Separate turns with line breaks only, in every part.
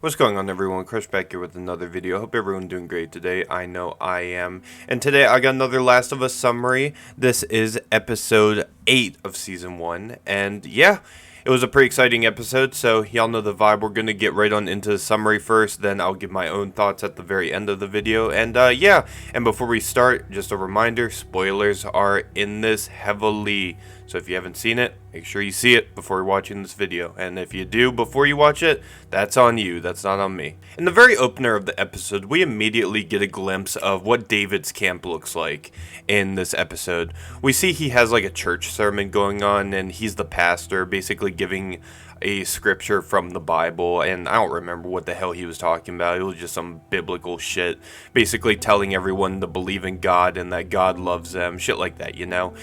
What's going on, everyone? Chris back here with another video. Hope everyone's doing great today. I know I am. And today I got another Last of Us summary. This is episode 8 of season 1. And yeah, it was a pretty exciting episode, so y'all know the vibe. We're going to get right on into the summary first, then I'll give my own thoughts at the very end of the video. And yeah, and before we start, just a reminder, spoilers are in this heavily. So if you haven't seen it, make sure you see it before watching this video. And if you do before you watch it, that's on you, that's not on me. In the very opener of the episode, we immediately get a glimpse of what David's camp looks like in this episode. We see he has like a church sermon going on, and he's the pastor, basically giving a scripture from the Bible, and I don't remember what the hell he was talking about. It was just some biblical shit, basically telling everyone to believe in God and that God loves them, shit like that, you know?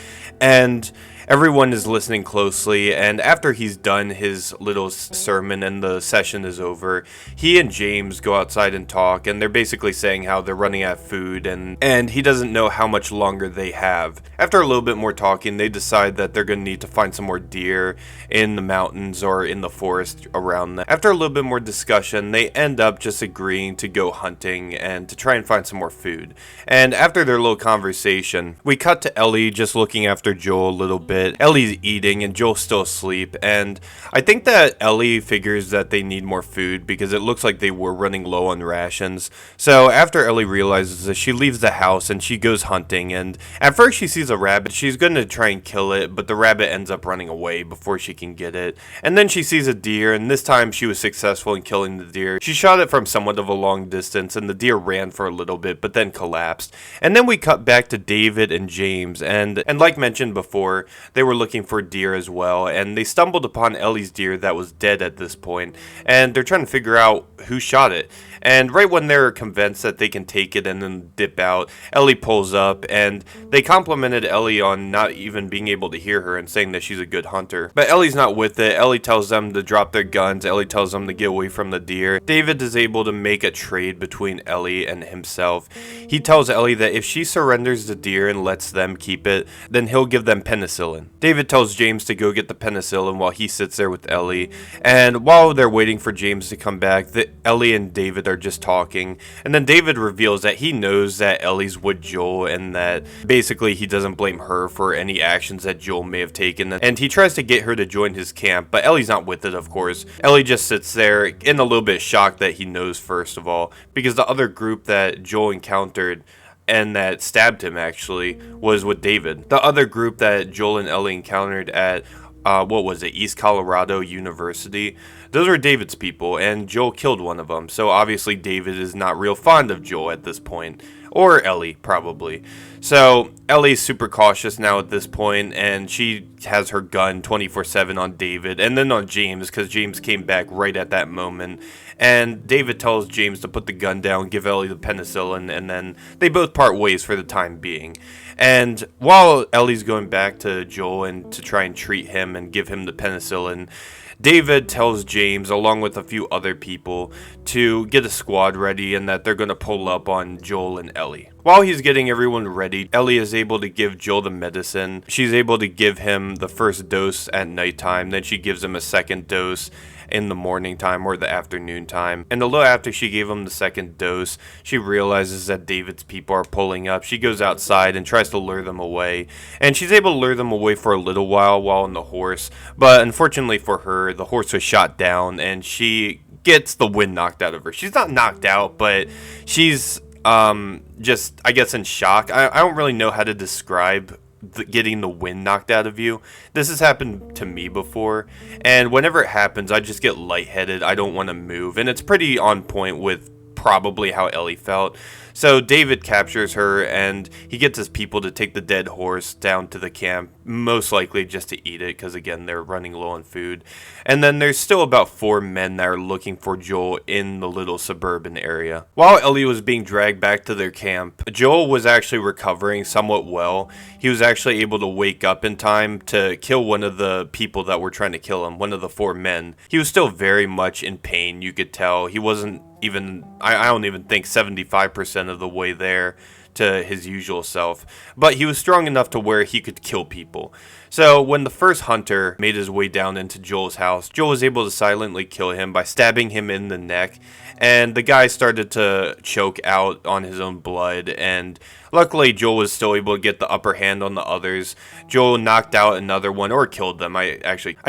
And everyone is listening closely, and after he's done his little sermon and the session is over, he and James go outside and talk, and they're basically saying how they're running out of food, and he doesn't know how much longer they have. After a little bit more talking, they decide that they're going to need to find some more deer in the mountains or in the forest around them. After a little bit more discussion, they end up just agreeing to go hunting and to try and find some more food. And after their little conversation, we cut to Ellie just looking after Joel a little bit. Ellie's eating and Joel's still asleep, and I think that Ellie figures that they need more food because it looks like they were running low on rations. So after Ellie realizes this, she leaves the house and she goes hunting, and at first she sees a rabbit. She's going to try and kill it, but the rabbit ends up running away before she can get it. And then she sees a deer, and this time she was successful in killing the deer. She shot it from somewhat of a long distance, and the deer ran for a little bit but then collapsed. And then we cut back to David and James, and like mentioned before, they were looking for deer as well, and they stumbled upon Ellie's deer that was dead at this point, and they're trying to figure out who shot it. And right when they're convinced that they can take it and then dip out, Ellie pulls up, and they complimented Ellie on not even being able to hear her and saying that she's a good hunter. But Ellie's not with it. Ellie tells them to drop their guns. Ellie tells them to get away from the deer. David is able to make a trade between Ellie and himself. He tells Ellie that if she surrenders the deer and lets them keep it, then he'll give them penicillin. David tells James to go get the penicillin while he sits there with Ellie. And while they're waiting for James to come back, Ellie and David are just talking, and then David reveals that he knows that Ellie's with Joel and that basically he doesn't blame her for any actions that Joel may have taken, and he tries to get her to join his camp, but Ellie's not with it, of course. Ellie just sits there in a little bit shocked that he knows, first of all, because the other group that Joel encountered and that stabbed him actually was with David. The other group that Joel and Ellie encountered at East Colorado University, those were David's people, and Joel killed one of them, so obviously David is not real fond of Joel at this point. Or Ellie, probably. So Ellie's super cautious now at this point, and she has her gun 24/7 on David, and then on James, because James came back right at that moment. And David tells James to put the gun down, give Ellie the penicillin, and then they both part ways for the time being. And while Ellie's going back to Joel and to try and treat him and give him the penicillin, David tells James, along with a few other people, to get a squad ready and that they're going to pull up on Joel and Ellie. While he's getting everyone ready, Ellie is able to give Joel the medicine. She's able to give him the first dose at nighttime, then she gives him a second dose in the morning time or the afternoon time. And a little after she gave him the second dose, she realizes that David's people are pulling up. She goes outside and tries to lure them away, and she's able to lure them away for a little while on the horse, but unfortunately for her, the horse was shot down and she gets the wind knocked out of her. She's not knocked out, but she's just, I guess, in shock. I don't really know how to describe getting the wind knocked out of you. This has happened to me before, and whenever it happens, I just get lightheaded. I don't want to move, and it's pretty on point with probably how Ellie felt. So David captures her, and he gets his people to take the dead horse down to the camp, most likely just to eat it, because again, they're running low on food. And then there's still about 4 men that are looking for Joel in the little suburban area. While Ellie was being dragged back to their camp, Joel was actually recovering somewhat well. He was actually able to wake up in time to kill one of the people that were trying to kill him, one of the 4 men. He was still very much in pain, you could tell. He wasn't even, I don't even think 75% of the way there to his usual self, but he was strong enough to where he could kill people. So when the first hunter made his way down into Joel's house, Joel was able to silently kill him by stabbing him in the neck, and the guy started to choke out on his own blood, and luckily Joel was still able to get the upper hand on the others. Joel knocked out another one, or killed them. I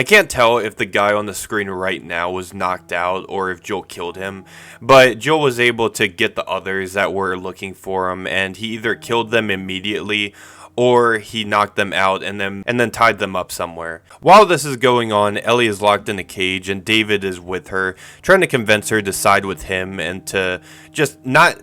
can't tell if the guy on the screen right now was knocked out or if Joel killed him, but Joel was able to get the others that were looking for him, and he either killed them immediately or he knocked them out and then tied them up somewhere. While this is going on, Ellie is locked in a cage and David is with her, trying to convince her to side with him and to just not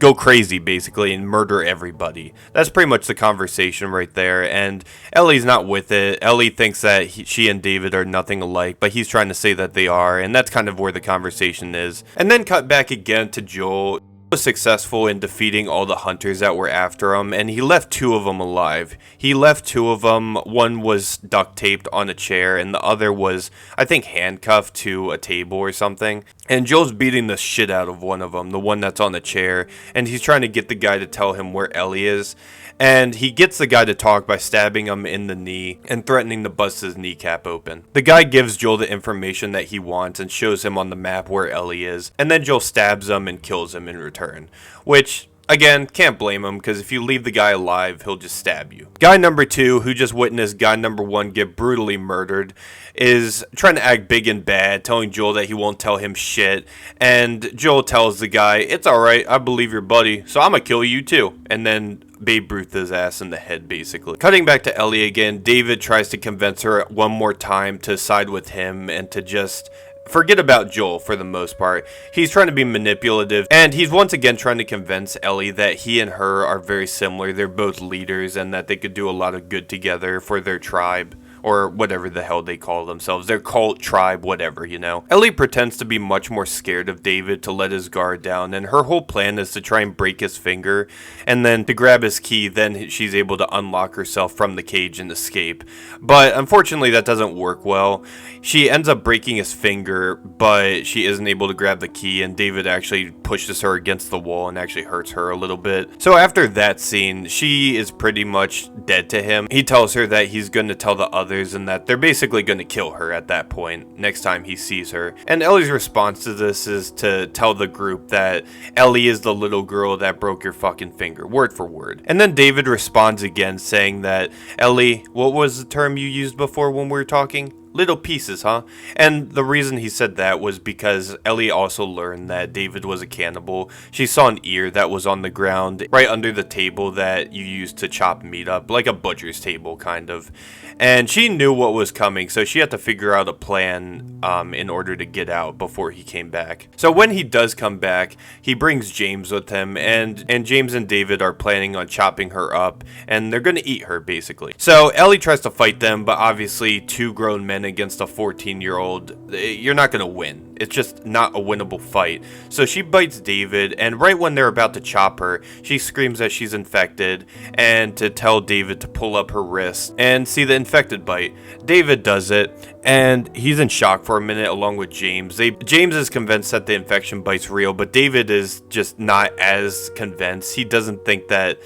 go crazy, basically, and murder everybody. That's pretty much the conversation right there, and Ellie's not with it. Ellie thinks that she and David are nothing alike, but he's trying to say that they are, and that's kind of where the conversation is. And then cut back again to Joel. Was successful in defeating all the hunters that were after him, and he left 2 of them alive. He left 2 of them. One was duct taped on a chair, and the other was, I think, handcuffed to a table or something. And Joel's beating the shit out of one of them, the one that's on the chair, and he's trying to get the guy to tell him where Ellie is. And he gets the guy to talk by stabbing him in the knee and threatening to bust his kneecap open. The guy gives Joel the information that he wants and shows him on the map where Ellie is, and then Joel stabs him and kills him in return, which, again, can't blame him, because if you leave the guy alive, he'll just stab you. Guy number 2, who just witnessed guy number 1 get brutally murdered, is trying to act big and bad, telling Joel that he won't tell him shit, and Joel tells the guy, "It's alright, I believe your buddy, so I'm gonna kill you too," and then Babe Ruth his ass in the head, basically. Cutting back to Ellie again, David tries to convince her one more time to side with him and to just forget about Joel for the most part. He's trying to be manipulative, and he's once again trying to convince Ellie that he and her are very similar. They're both leaders and that they could do a lot of good together for their tribe, or whatever the hell they call themselves, their cult, tribe, whatever, you know. Ellie pretends to be much more scared of David to let his guard down, and her whole plan is to try and break his finger, and then to grab his key, then she's able to unlock herself from the cage and escape. But unfortunately that doesn't work well. She ends up breaking his finger, but she isn't able to grab the key, and David actually pushes her against the wall and actually hurts her a little bit. So after that scene, she is pretty much dead to him. He tells her that he's going to tell the others and that they're basically going to kill her at that point next time he sees her. And Ellie's response to this is to tell the group that Ellie is the little girl that broke your fucking finger, word for word. And then David responds again saying that, "Ellie, what was the term you used before when we were talking? Little pieces, huh?" And the reason he said that was because Ellie also learned that David was a cannibal. She saw an ear that was on the ground right under the table that you used to chop meat up, like a butcher's table, kind of. And she knew what was coming, so she had to figure out a plan in order to get out before he came back. So when he does come back, he brings James with him, and James and David are planning on chopping her up, and they're going to eat her, basically. So Ellie tries to fight them, but obviously 2 grown men against a 14-year-old, you're not going to win. It's just not a winnable fight. So she bites David, and right when they're about to chop her, she screams that she's infected, and to tell David to pull up her wrist and see the infected bite. David does it, and he's in shock for a minute along with James. James is convinced that the infection bite's real, but David is just not as convinced. He doesn't think that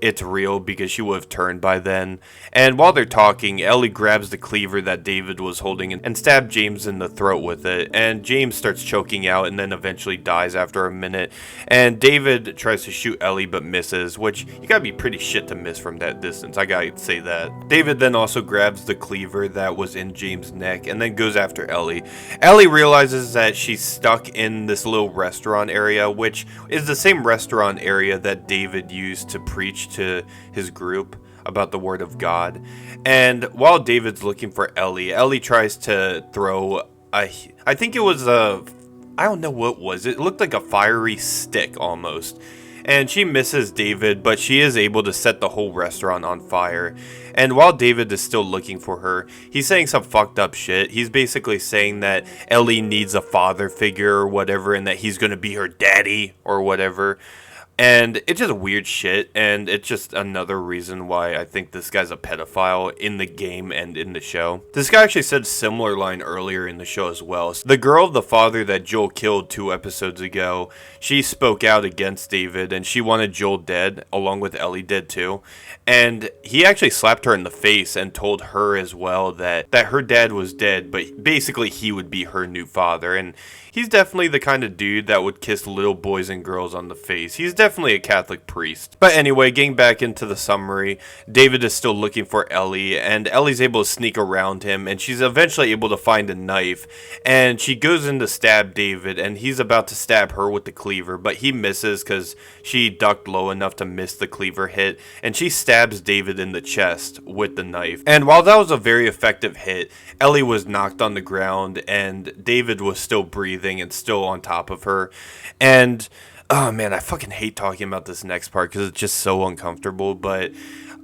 it's real because she would have turned by then. And while they're talking, Ellie grabs the cleaver that David was holding and stabs James in the throat with it, and James starts choking out and then eventually dies after a minute. And David tries to shoot Ellie but misses, which you gotta be pretty shit to miss from that distance, I gotta say that. David then also grabs the cleaver that was in James' neck and then goes after Ellie. Ellie realizes that she's stuck in this little restaurant area, which is the same restaurant area that David used to preach to his group about the word of God. And while David's looking for Ellie, Ellie tries to throw I think it was I don't know what it was. It looked like a fiery stick almost. And she misses David, but she is able to set the whole restaurant on fire. And while David is still looking for her, he's saying some fucked up shit. He's basically saying that Ellie needs a father figure or whatever, and that he's gonna be her daddy or whatever. And it's just weird shit, and it's just another reason why I think this guy's a pedophile in the game and in the show. This guy actually said a similar line earlier in the show as well. So the girl of the father that Joel killed 2 episodes ago, she spoke out against David, and she wanted Joel dead, along with Ellie dead too. And he actually slapped her in the face and told her as well that her dad was dead, but basically he would be her new father. And he's definitely the kind of dude that would kiss little boys and girls on the face. He's definitely a Catholic priest. But anyway, getting back into the summary, David is still looking for Ellie, and Ellie's able to sneak around him, and she's eventually able to find a knife, and she goes in to stab David, and he's about to stab her with the cleaver, but he misses because she ducked low enough to miss the cleaver hit, and she stabs David in the chest with the knife. And while that was a very effective hit, Ellie was knocked on the ground, and David was still breathing and still on top of her. And oh man, I fucking hate talking about this next part because it's just so uncomfortable. But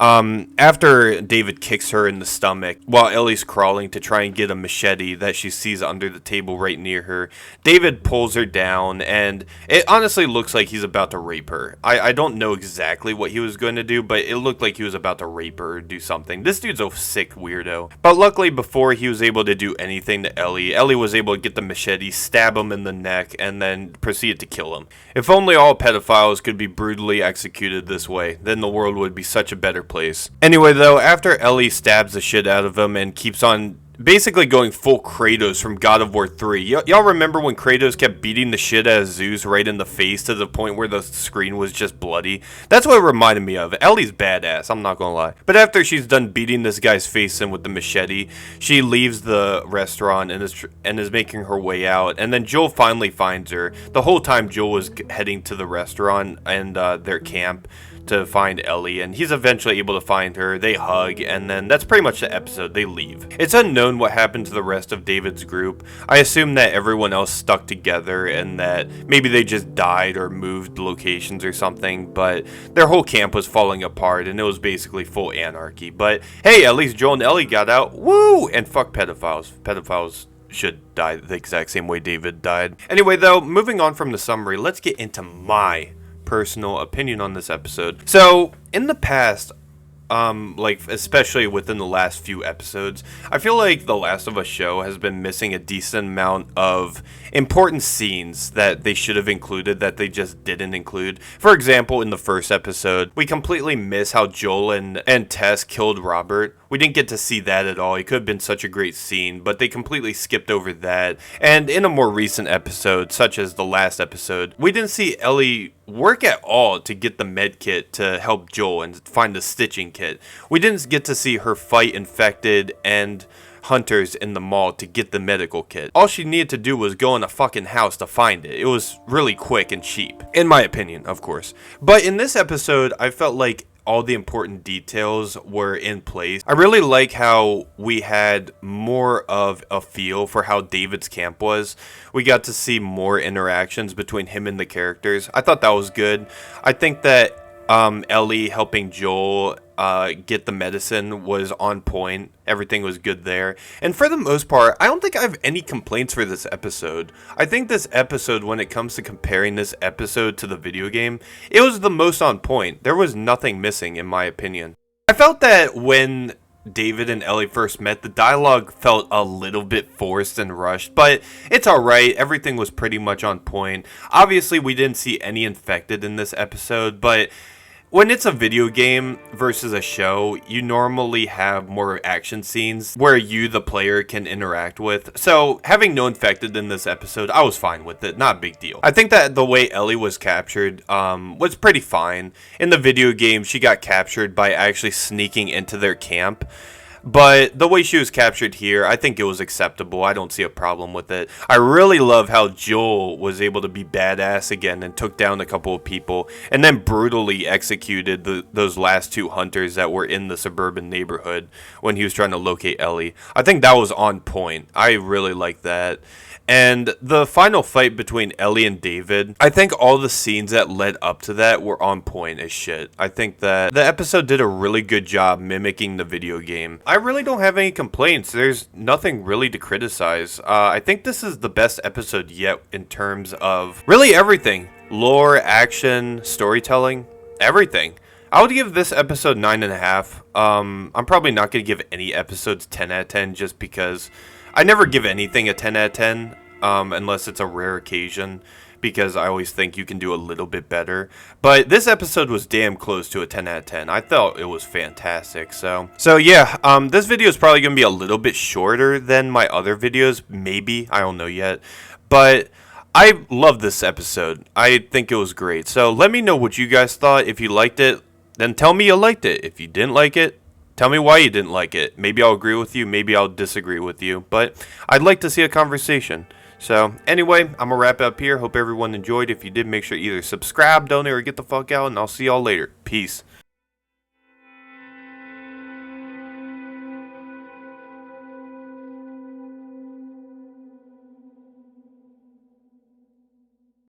after David kicks her in the stomach while Ellie's crawling to try and get a machete that she sees under the table right near her, David pulls her down, and it honestly looks like he's about to rape her. I don't know exactly what he was going to do, but it looked like he was about to rape her or do something. This dude's a sick weirdo. But luckily, before he was able to do anything to Ellie was able to get the machete, stab him in the neck, and then proceed to kill him. If only all pedophiles could be brutally executed this way, then the world would be such a better place. Anyway though, after Ellie stabs the shit out of him and keeps on basically going full Kratos from God of War 3. Y'all remember when Kratos kept beating the shit out of Zeus right in the face to the point where the screen was just bloody? That's what it reminded me of. Ellie's badass, I'm not gonna lie. But after she's done beating this guy's face in with the machete, she leaves the restaurant and is making her way out. And then Joel finally finds her. The whole time Joel was heading to the restaurant and their camp to find Ellie, and he's eventually able to find her. They hug, and then that's pretty much the episode. They leave. It's unknown what happened to the rest of David's group. I assume that everyone else stuck together and that maybe they just died or moved locations or something, but their whole camp was falling apart and it was basically full anarchy. But hey, at least Joel and Ellie got out. Woo! And fuck pedophiles. Pedophiles should die the exact same way David died. Anyway though, moving on from the summary, let's get into my personal opinion on this episode. So in the past, like especially within the last few episodes, I feel like the Last of Us show has been missing a decent amount of important scenes that they should have included that they just didn't include. For example, in the first episode, we completely miss how Joel and Tess killed Robert. We didn't get to see that at all. It could have been such a great scene, but they completely skipped over that. And in a more recent episode, such as the last episode, we didn't see Ellie work at all to get the med kit to help Joel and find the stitching kit. We didn't get to see her fight infected and hunters in the mall to get the medical kit. All she needed to do was go in a fucking house to find it. It was really quick and cheap, in my opinion, of course. But in this episode, I felt like all the important details were in place. I really like how we had more of a feel for how David's camp was. We got to see more interactions between him and the characters. I thought that was good. I think that Ellie helping Joel get the medicine was on point. Everything was good there. And for the most part, I don't think I have any complaints for this episode. I think this episode, when it comes to comparing this episode to the video game, it was the most on point. There was nothing missing, in my opinion. I felt that when David and Ellie first met, the dialogue felt a little bit forced and rushed, but it's alright. Everything was pretty much on point. Obviously, we didn't see any infected in this episode, but when it's a video game versus a show, you normally have more action scenes where you, the player, can interact with. So having no infected in this episode, I was fine with it. Not a big deal. I think that the way Ellie was captured was pretty fine. In the video game, she got captured by actually sneaking into their camp. But the way she was captured here, I think it was acceptable. I don't see a problem with it. I really love how Joel was able to be badass again and took down a couple of people and then brutally executed those last 2 hunters that were in the suburban neighborhood when he was trying to locate Ellie. I think that was on point. I really like that. And the final fight between Ellie and David, I think all the scenes that led up to that were on point as shit. I think that the episode did a really good job mimicking the video game. I really don't have any complaints. There's nothing really to criticize. I think this is the best episode yet in terms of really everything. lore, action, storytelling, everything. I would give this episode 9.5. I'm probably not going to give any episodes 10 out of 10 just because I never give anything a 10 out of 10 unless it's a rare occasion, because I always think you can do a little bit better. But this episode was damn close to a 10 out of 10. I thought it was fantastic. So yeah, this video is probably going to be a little bit shorter than my other videos. Maybe. I don't know yet. But I love this episode. I think it was great. So let me know what you guys thought. If you liked it, then tell me you liked it. If you didn't like it, tell me why you didn't like it. Maybe I'll agree with you. Maybe I'll disagree with you. But I'd like to see a conversation. So anyway, I'm going to wrap it up here. Hope everyone enjoyed. If you did, make sure you either subscribe, donate, or get the fuck out. And I'll see y'all later. Peace.